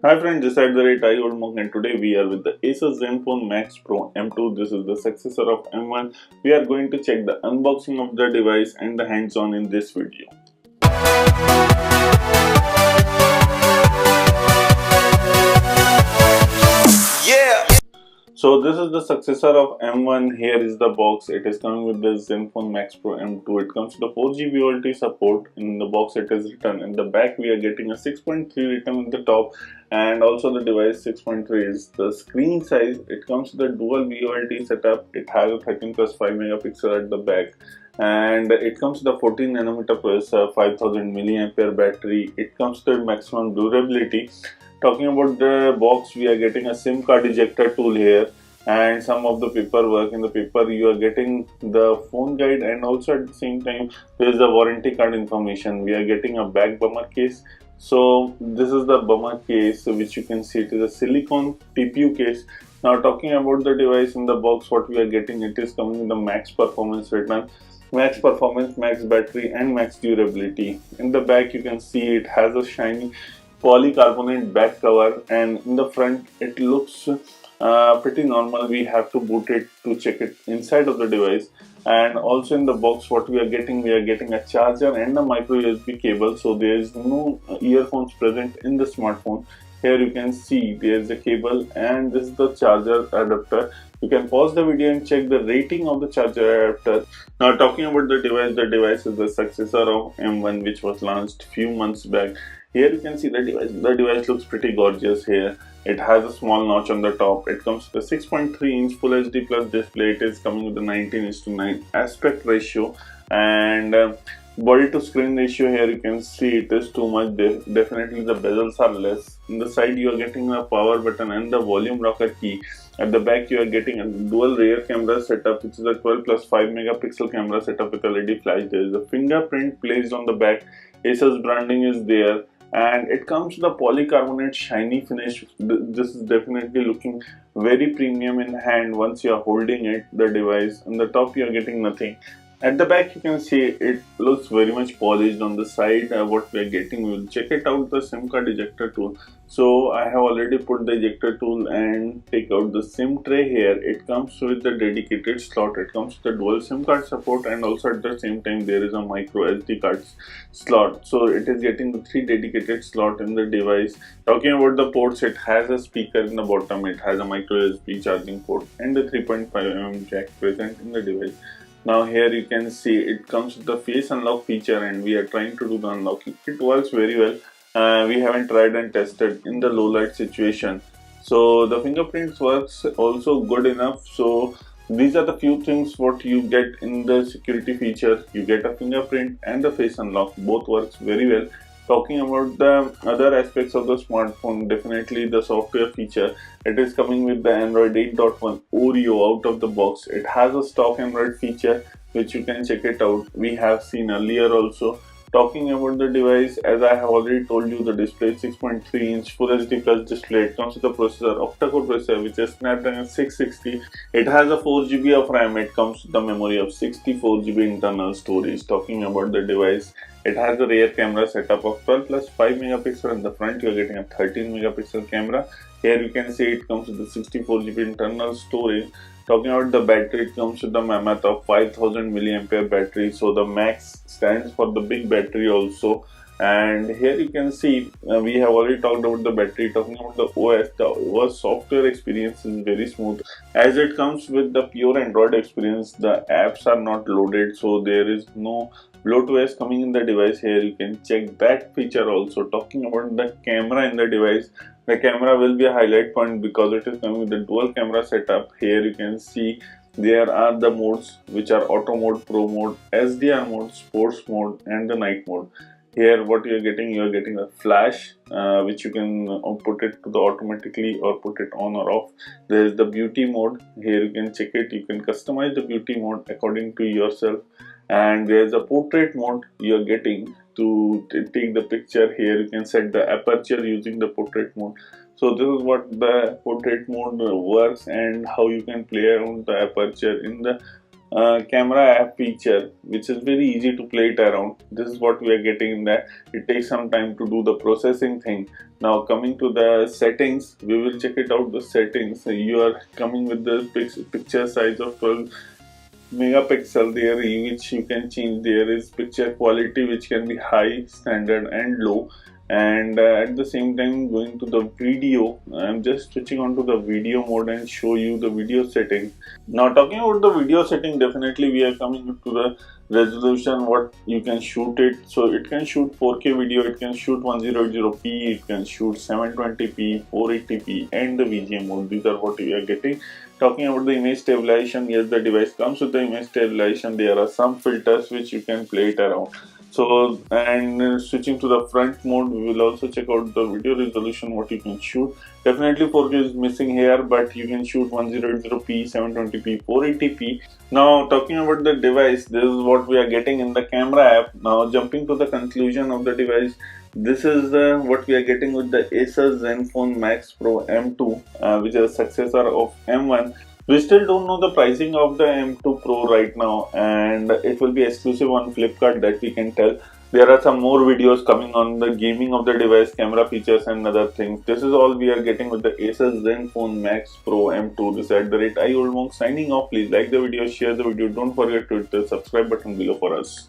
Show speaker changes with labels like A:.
A: Hi friends, this is the rate I old monk and today we are with the ASUS Zenfone Max Pro M2. This is the successor of M1. We are going to check the unboxing of the device and the hands-on in this video. Yeah! So this is the successor of M1. Here is the box. It is coming with the Zenfone Max Pro M2. It comes with the 4GB VoLTE support. In the box it is written. In the back we are getting a 6.3 written in the top, and also the device 6.3 is the screen size. It comes with a dual VoLTE setup. It has a 13 plus 5 megapixel at the back, and it comes with a 14 nanometer processor, 5000 milliampere battery. It comes with maximum durability. Talking about the box, we are getting a SIM card ejector tool here and some of the paperwork. In the paper you are getting the phone guide, and also at the same time there is the warranty card information. We are getting a back bumper case. So this is the bumper case, which you can see it is a silicone TPU case. Now talking about the device in the box, what we are getting, it is coming with the max performance written. Max performance, max battery and max durability. In the back you can see it has a shiny polycarbonate back cover, and in the front it looks pretty normal. We have to boot it to check it inside of the device. And also in the box what we are getting a charger and a micro USB cable, so there is no earphones present in the smartphone. Here you can see there is a cable and this is the charger adapter. You can pause the video and check the rating of the charger adapter. Now talking about the device is the successor of M1, which was launched few months back. Here you can see the device. The device looks pretty gorgeous here. It has a small notch on the top. It comes with a 6.3-inch Full HD Plus display. It is coming with a 19:9 aspect ratio, and body to screen ratio here you can see it is too much. Definitely the bezels are less. In the side you are getting a power button and the volume rocker key. At the back you are getting a dual rear camera setup, which is a 12 plus 5 megapixel camera setup with LED flash. There is a fingerprint placed on the back. ASUS branding is there, and it comes with a polycarbonate shiny finish. This is definitely looking very premium in hand once you are holding it, the device. On the top you are getting nothing. At the back you can see it looks very much polished. On the side what we are getting, we will check it out, the SIM card ejector tool. So I have already put the ejector tool and take out the SIM tray. Here it comes with the dedicated slot. It comes with the dual SIM card support, and also at the same time there is a micro SD card slot. So it is getting the 3 dedicated slot in the device. Talking about the ports, it has a speaker in the bottom, it has a micro USB charging port and the 3.5mm jack present in the device. Now here you can see it comes with the face unlock feature, and we are trying to do the unlocking. It works very well. We haven't tried and tested in the low light situation. So the fingerprints works also good enough. So these are the few things what you get in the security feature. You get a fingerprint and the face unlock. Both works very well. Talking about the other aspects of the smartphone, definitely the software feature. It is coming with the Android 8.1 Oreo out of the box. It has a stock Android feature which you can check it out. We have seen earlier also. Talking about the device, as I have already told you, the display is 6.3-inch Full HD Plus display. It comes with a processor, octa-core processor, which is Snapdragon 660. It has a 4GB of RAM. It comes with the memory of 64GB internal storage. Talking about the device, it has a rear camera setup of 12 plus 5 megapixel. In the front you are getting a 13 megapixel camera. Here you can see it comes with the 64GB internal storage. Talking about the battery, it comes with the mammoth of 5000 milliampere battery. So the max stands for the big battery also. And here you can see we have already talked about the battery. Talking about the OS software experience is very smooth, as it comes with the pure Android experience. The apps are not loaded, so there is no bloatware coming in the device. Here you can check that feature also. Talking about the camera in the device, the camera will be a highlight point because it is coming with the dual camera setup. Here you can see there are the modes, which are auto mode, pro mode, SDR mode, sports mode and the night mode. Here what you are getting a flash, which you can put it to the automatically or put it on or off. There is the beauty mode. Here you can check it. You can customize the beauty mode according to yourself. And there is a portrait mode you are getting to take the picture. Here you can set the aperture using the portrait mode. So this is what the portrait mode works, and how you can play around the aperture in the camera app feature, which is very easy to play it around. This is what we are getting in that. It takes some time to do the processing thing. Now coming to the settings, we will check it out. The settings, so you are coming with the picture size of 12 megapixel there, which you can change. There is picture quality, which can be high, standard and low. And at the same time, going to the video, I'm just switching on to the video mode and show you the video setting. Now talking about the video setting, definitely we are coming to the resolution, what you can shoot it. So it can shoot 4K video, it can shoot 1080p, it can shoot 720p, 480p and the VGA mode. These are what we are getting. Talking about the image stabilization, yes, the device comes with the image stabilization. There are some filters which you can play it around. So, and switching to the front mode, we will also check out the video resolution, what you can shoot. Definitely 4K is missing here, but you can shoot 1080p, 720p, 480p. Now talking about the device, this is what we are getting in the camera app. Now jumping to the conclusion of the device, this is what we are getting with the ASUS Zenfone Max Pro M2, which is a successor of M1. We still don't know the pricing of the M2 Pro right now, and it will be exclusive on Flipkart, that we can tell. There are some more videos coming on the gaming of the device, camera features and other things. This is all we are getting with the ASUS Zenfone Max Pro M2. This is @IOldMonk signing off. Please like the video, share the video. Don't forget to hit the subscribe button below for us.